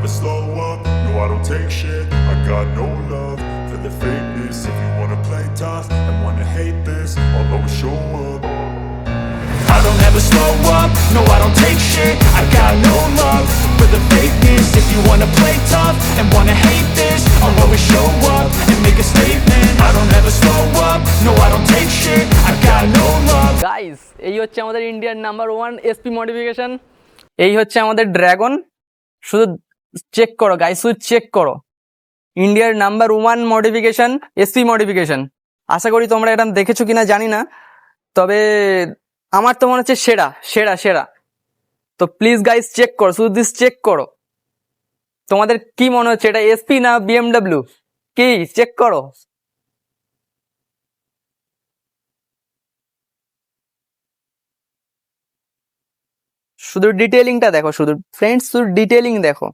slow up, no I don't take shit. I got no love for the fakeness. If you wanna play tough and wanna hate this, I'll always show up. I don't ever slow up, no I don't take shit. I got no love for the fakeness. If you wanna play tough and wanna hate this, I'll always show up and make a statement. I don't ever slow up, no I don't take shit. I got no love. Guys এই হচ্ছে আমাদের ইন্ডিয়ার number 1 SP modification, এই হচ্ছে আমাদের dragon. শুধু check করো guys, শুধু চেক করো, ইন্ডিয়ার নাম্বার 1 মডিফিকেশন এসপি মডিফিকেশন। আশা করি তোমরা এটা দেখেছো কিনা জানি না, তবে আমার তো মনে হচ্ছে সেরা সেরা সেরা। তো প্লিজ গাইস চেক করো, শুধু দিস চেক করো, তোমাদের কি মনে হচ্ছে এটা এসপি না বিএমডব্লিউ, কি চেক করো। শুধু ডিটেইলিংটা দেখো, শুধু ফ্রেন্ডস শুধু ডিটেইলিং দেখো।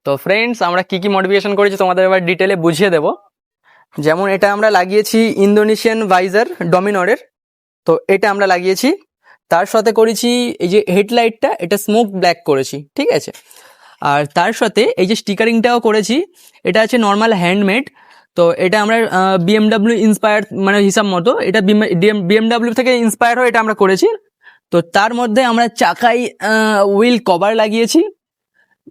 তো ফ্রেন্ডস আমরা কি কি মডিফিকেশন করেছি তোমাদের এবার ডিটেলে বুঝিয়ে দেব। যেমন এটা আমরা লাগিয়েছি ইন্দোনেশিয়ান ভাইজার ডমিনরের, তো এটা আমরা লাগিয়েছি। তার সাথে করেছি এই যে হেডলাইটটা, এটা স্মোক ব্ল্যাক করেছি, ঠিক আছে। আর তার সাথে এই যে স্টিকারিংটাও করেছি, এটা আছে নর্মাল হ্যান্ডমেড। তো এটা আমরা বিএমডব্লিউ ইন্সপায়ার মানে হিসাব মতো, এটা বিএমডব্লিউ থেকে ইন্সপায়ার হয়ে এটা আমরা করেছি। তো তার মধ্যে আমরা চাকাই হুইল কভার লাগিয়েছি।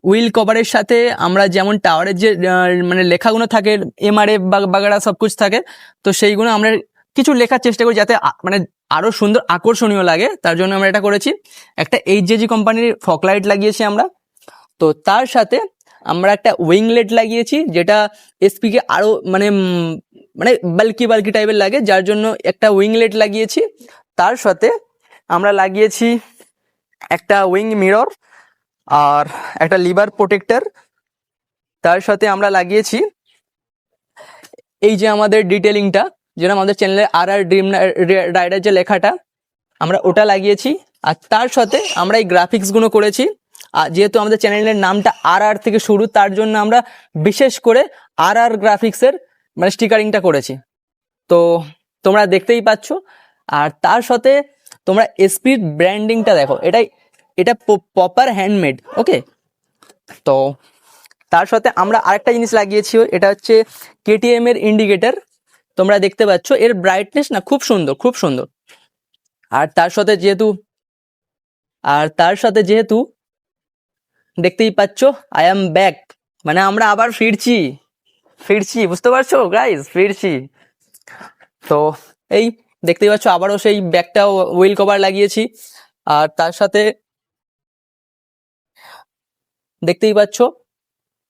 হুইল কভারের সাথে আমরা যেমন টাওয়ারের যে মানে লেখাগুলো থাকে এমআরএফ বাগাড়া সব কিছু থাকে, তো সেইগুলো আমরা কিছু লেখার চেষ্টা করি যাতে মানে আরো সুন্দর আকর্ষণীয় লাগে, তার জন্য আমরা এটা করেছি। একটা এইচজেজি কোম্পানির ফকলাইট লাগিয়েছি আমরা। তো তার সাথে আমরা একটা উইংলেট লাগিয়েছি, যেটা এসপি কে আরো মানে মানে বাল্কি বাল্কি টাইপের লাগে, যার জন্য একটা উইংলেট লাগিয়েছি। তার সাথে আমরা লাগিয়েছি একটা উইং মিরর আর একটা লিভার প্রোটেক্টর। তার সাথে আমরা লাগিয়েছি এই যে আমাদের ডিটেলিংটা, যেটা আমাদের চ্যানেলে আর ড্রিম রাইডার যে লেখাটা, আমরা ওটা লাগিয়েছি। আর তার সাথে আমরা এই গ্রাফিক্সগুলো করেছি। আর যেহেতু আমাদের চ্যানেলের নামটা আর থেকে শুরু, তার জন্য আমরা বিশেষ করে আর গ্রাফিক্সের মানে স্টিকারিংটা করেছি, তো তোমরা দেখতেই পাচ্ছ। আর তার সাথে তোমরা এসপির ব্র্যান্ডিংটা দেখো, এটা প্রপার হ্যান্ডমেড, ওকে। তো তার সাথে আমরা আরেকটা জিনিস লাগিয়েছি, এটা হচ্ছে কেটিএম এর ইন্ডিকেটর। তোমরা দেখতে পাচ্ছ এর ব্রাইটনেস না খুব সুন্দর, খুব সুন্দর। আর তার সাথে যেহেতু দেখতেই পাচ্ছ আই অ্যাম ব্যাক, মানে আমরা আবার ফিরছি, বুঝতে পারছো গাইস, ফিরছি। তো এই দেখতেই পাচ্ছ আবারও সেই ব্যাকটা হুইল কভার লাগিয়েছি। আর তার সাথে দেখতেই পাচ্ছ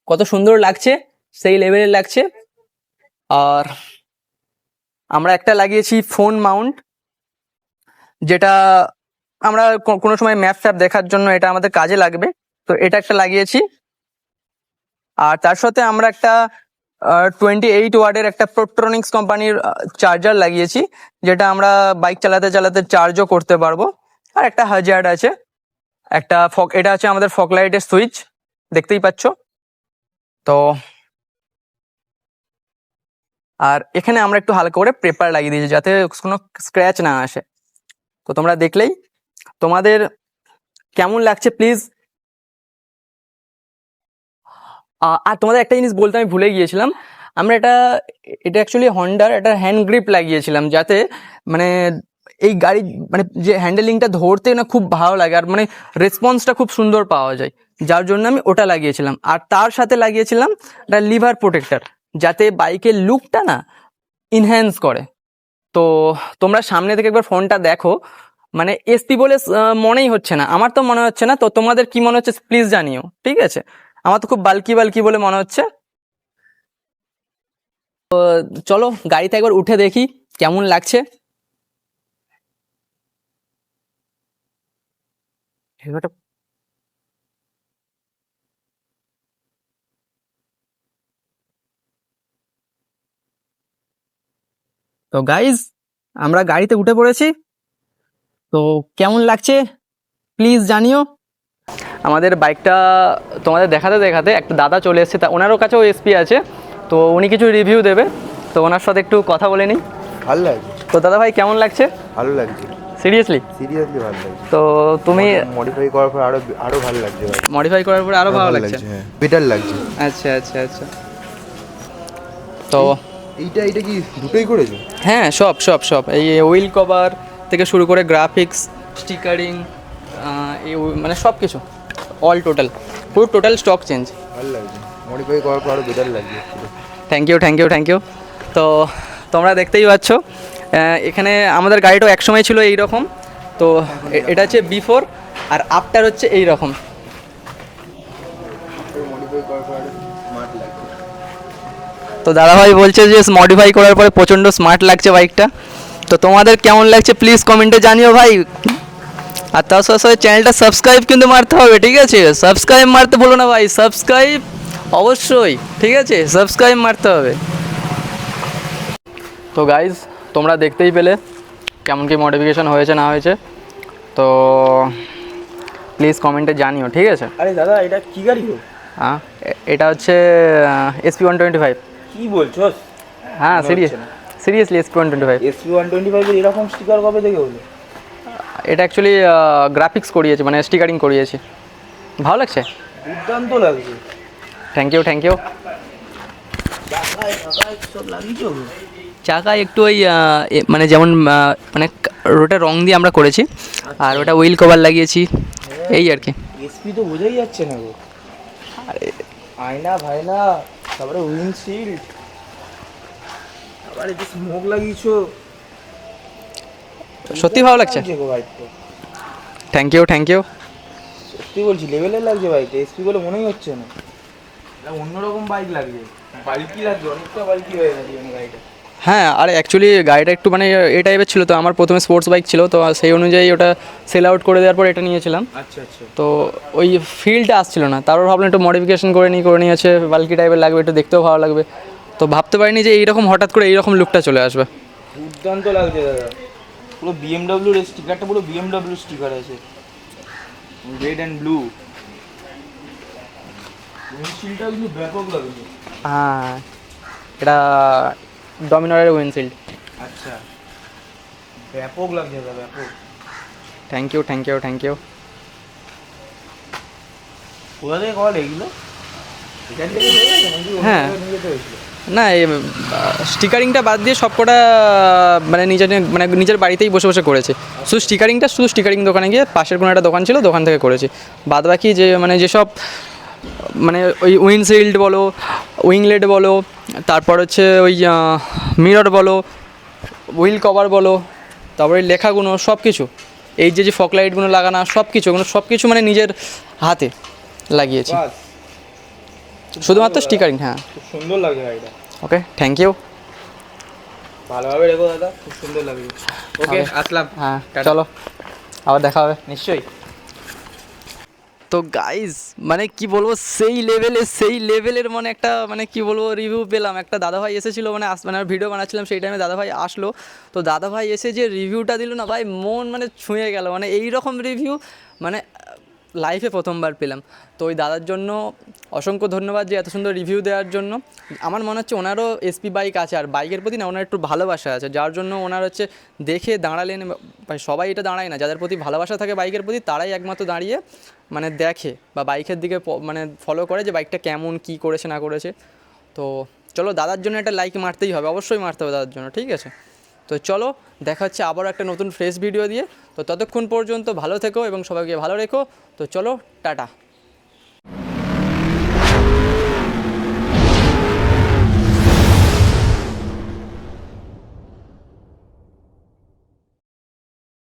কত সুন্দর লাগছে, সেই লেভেলের লাগছে। আর আমরা একটা লাগিয়েছি ফোন মাউন্ট, যেটা আমরা কোনো সময় ম্যাপ ট্যাপ দেখার জন্য এটা আমাদের কাজে লাগবে, তো এটা একটা লাগিয়েছি। আর তার সাথে আমরা একটা 28 ওয়াটের একটা প্রোট্রনিক্স কোম্পানির চার্জার লাগিয়েছি, যেটা আমরা বাইক চালাতে চালাতে চার্জও করতে পারবো। আর একটা হাজার্ড আছে, একটা এটা আছে আমাদের ফগ লাইটের সুইচ, দেখতেই পাচ্ছ। তো আর এখানে আমরা একটু হালকা করে পেপার লাগিয়ে দিয়েছি যাতে কোনো স্ক্র্যাচ না আসে। তো তোমরা দেখলেই, তোমাদের কেমন লাগছে প্লিজ। আর তোমাদের একটা জিনিস বলতে আমি ভুলে গিয়েছিলাম, আমরা এটা অ্যাকচুয়ালি হন্ডার একটা হ্যান্ড গ্রিপ লাগিয়েছিলাম, যাতে মানে এই গাড়ি মানে যে হ্যান্ডেলিংটা ধরতে না খুব ভালো লাগে, আর মানে রেসপন্সটা খুব সুন্দর পাওয়া যায়, যার জন্য আমি ওটা লাগিয়েছিলাম। আর তার সাথে লাগিয়েছিলাম একটা লিভার প্রোটেক্টর, যাতে বাইকের লুকটা না ইনহ্যান্স করে। তো তোমরা সামনে থেকে একবার ফোনটা দেখো, মানে এসপি বলে মনেই হচ্ছে না, আমার তো মনে হচ্ছে না। তো তোমাদের কি মনে হচ্ছে প্লিজ জানিও, ঠিক আছে। আমার তো খুব বাল্কি বলে মনে হচ্ছে। তো চলো গাড়িতে একবার উঠে দেখি কেমন লাগছে। তো গাইজ আমরা গাড়িতে উঠে পড়েছি, তো কেমন লাগছে প্লিজ জানিও। আমাদের বাইকটা তোমাদের দেখাতে দেখাতে একটা দাদা চলে এসেছে, তা ওনারও কাছেও এসপি আছে, তো উনি কিছু রিভিউ দেবে, তো ওনার সাথে একটু কথা বলে নিই। ভালো লাগছে। তো দাদা ভাই কেমন লাগছে? ভালো লাগছে। সিরিয়াসলি সিরিয়াসলি ভালো লাগছে। তো তুমি মডিফাই করার পর আরো ভালো লাগছে ভাই। মডিফাই করার পরে আরো ভালো লাগছে। হ্যাঁ, বেটার লাগছে। আচ্ছা আচ্ছা আচ্ছা। তো এইটা কি দুটোই করেছো? হ্যাঁ, সব সব সব এই হুইল কভার থেকে শুরু করে গ্রাফিক্স, স্টিকারিং, এই মানে সব কিছু অল টোটাল, পুরো টোটাল স্টক চেঞ্জ। ভালো লাগছে, মডিফাই করার পর আরো বেটার লাগছে। Thank you thank you thank you. তো তোমরা দেখতেই পাচ্ছ এখানে আমাদের গাড়িটাও একসময় ছিল এই রকম। তো এটা হচ্ছে বিফোর, আর আফটার হচ্ছে এই রকম। মডিফাই করার পর স্মার্ট লাগছে। তো দাদাভাই বলছে যে মডিফাই করার পরে প্রচণ্ড স্মার্ট লাগছে বাইকটা। তো তোমাদের কেমন লাগছে প্লিজ কমেন্টে জানিও ভাই। আর তার সাথে সাথে চ্যানেলটা সাবস্ক্রাইব কিন্তু মারতে হবে, ঠিক আছে? সাবস্ক্রাইব মারতে বলো না ভাই, সাবস্ক্রাইব অবশ্যই, ঠিক আছে? সাবস্ক্রাইব মারতে হবে। তো গাইজ তোমরা দেখতেই পেলে কেমন কি মডিফিকেশন হয়েছে না হয়েছে। তো প্লিজ কমেন্টে জানিও, ঠিক আছে? আরে দাদা এটা কি গাড়ি গো? হ্যাঁ, এটা হচ্ছে SP 125। কি বলছো? হ্যাঁ মনে হচ্ছে না। Seriously SP 125। SP 125 এর এরকম স্টিকার কবে থেকে হলো? এটা অ্যাকচুয়ালি গ্রাফিক্স করিয়েছি, মানে স্টিকারিং করিয়েছি। ভালো লাগছে, দুর্দান্ত লাগছে। Thank you thank you. চাকায় সব লাগিয়েছো? চাকায় একটু ওই মানে যেমন মানে ওটা রং দিয়ে আমরা করেছি, আর ওটা হুইল কভার লাগিয়েছি, এই আর কি। SP তো বোঝাই যাচ্ছে না গো। আরে আয়না ভাইনা, তারপরে উইন্ডশিল্ড, আবার এই যে স্মোক লাগিয়েছো। সত্যি ভালো লাগছে, গো বাইকটা। Thank you thank you. সত্যি বলছি লেভেলের লাগছে বাইকটা, SP বলে মনেই হচ্ছে না। এটা অন্যরকম বাইক লাগছে, বাল্কি লাগছে, অনেকটা বাল্কি হয়ে গেছে মানে গাড়িটা। হ্যাঁ, আর অ্যাকচুয়ালি গাড়িটা একটু মানে এই টাইপের ছিল, তো আমার প্রথমে স্পোর্টস বাইক ছিল, তো সেই অনুযায়ী ওটা সেল আউট করে দেওয়ার পর এটা নিয়েছিলাম। আচ্ছা আচ্ছা। তো ওই ফিলটা আসছিল না, তারপর ভাবলাম একটু মডিফিকেশন করে নিয়েছে, বাল্কি টাইপের লাগবে, একটু দেখতেও ভালো লাগবে। তো ভাবতে পারিনি যে এইরকম হঠাৎ করে এইরকম লুকটা চলে আসবে। দুর্দান্ত লাগছে দাদা, পুরো BMW এর স্টিকারটা পুরো BMW স্টিকার আছে, রেড অ্যান্ড ব্লু। উইন্ডশিল্ডটা কিন্তু ব্যাপক লাগছে। হ্যাঁ, এটা ডমিনরের উইন্ডশিল্ড। আচ্ছা, ব্যাপক লাগছে দাদা, ব্যাপক। Thank you thank you thank you. কোথা থেকে কল এগুলো? এখান থেকে হয়ে গেছে নাকি অন্য হ্যাঁ। জায়গায় নিয়ে যেতে হয়েছিল? না, এই স্টিকারিংটা বাদ দিয়ে সবকটা মানে নিজের বাড়িতেই বসে বসে করেছি। শুধু স্টিকারিং দোকানে গিয়ে, পাশের কোনো একটা দোকান ছিল, দোকান থেকে করেছি। বাদ বাকি যে মানে যেসব মানে ওই উইন্ডশিল্ড বলো, উইংলেট বলো, তারপর হচ্ছে ওই মিরর বলো, হুইল কভার বলো, তারপরে লেখাগুলো সব কিছু, এই যে ফগ লাইটগুলো লাগানো সব কিছু মানে নিজের হাতে লাগিয়েছি। বাস, শুধুমাত্র স্টিকারিং। হ্যাঁ, খুব সুন্দর লাগছে গাড়িটা। ওকে, থ্যাংক ইউ। ভালোভাবে রেখো দাদা, খুব সুন্দর লাগছে। ওকে, আসলাম। হ্যাঁ, টাটা। চলো আবার দেখা হবে। নিশ্চয়ই। তো গাইজ মানে কি বলবো, সেই লেভেলের মানে একটা মানে কি বলবো রিভিউ পেলাম। একটা দাদাভাই এসেছিলো, মানে মানে ভিডিও বানাচ্ছিলাম সেই টাইমে দাদাভাই আসলো। তো দাদাভাই এসে যে রিভিউটা দিল না ভাই, মন মানে ছুঁয়ে গেল। মানে এই রকম রিভিউ মানে লাইফে প্রথমবার পেলাম। তো ওই দাদার জন্য অসংখ্য ধন্যবাদ যে এত সুন্দর রিভিউ দেওয়ার জন্য। আমার মনে হচ্ছে ওনারও SP বাইক আছে, আর বাইকের প্রতি না ওনার একটু ভালোবাসা আছে, যার জন্য ওনার হচ্ছে দেখে দাঁড়ালেন। ভাই সবাই এটা দাঁড়ায় না, যাদের প্রতি ভালোবাসা থাকে বাইকের প্রতি তারাই একমাত্র দাঁড়িয়ে মানে দেখে বা বাইকের দিকে মানে ফলো করে যে বাইকটা কেমন কী করেছে না করেছে। তো চলো দাদার জন্য একটা লাইক মারতেই হবে, অবশ্যই মারতে হবে দাদার জন্য, ঠিক আছে? তো চলো দেখা হচ্ছে আবারও একটা নতুন ফ্রেশ ভিডিও দিয়ে। তো ততক্ষণ পর্যন্ত ভালো থেকো এবং সবাইকে ভালো রেখো। তো চলো টাটা।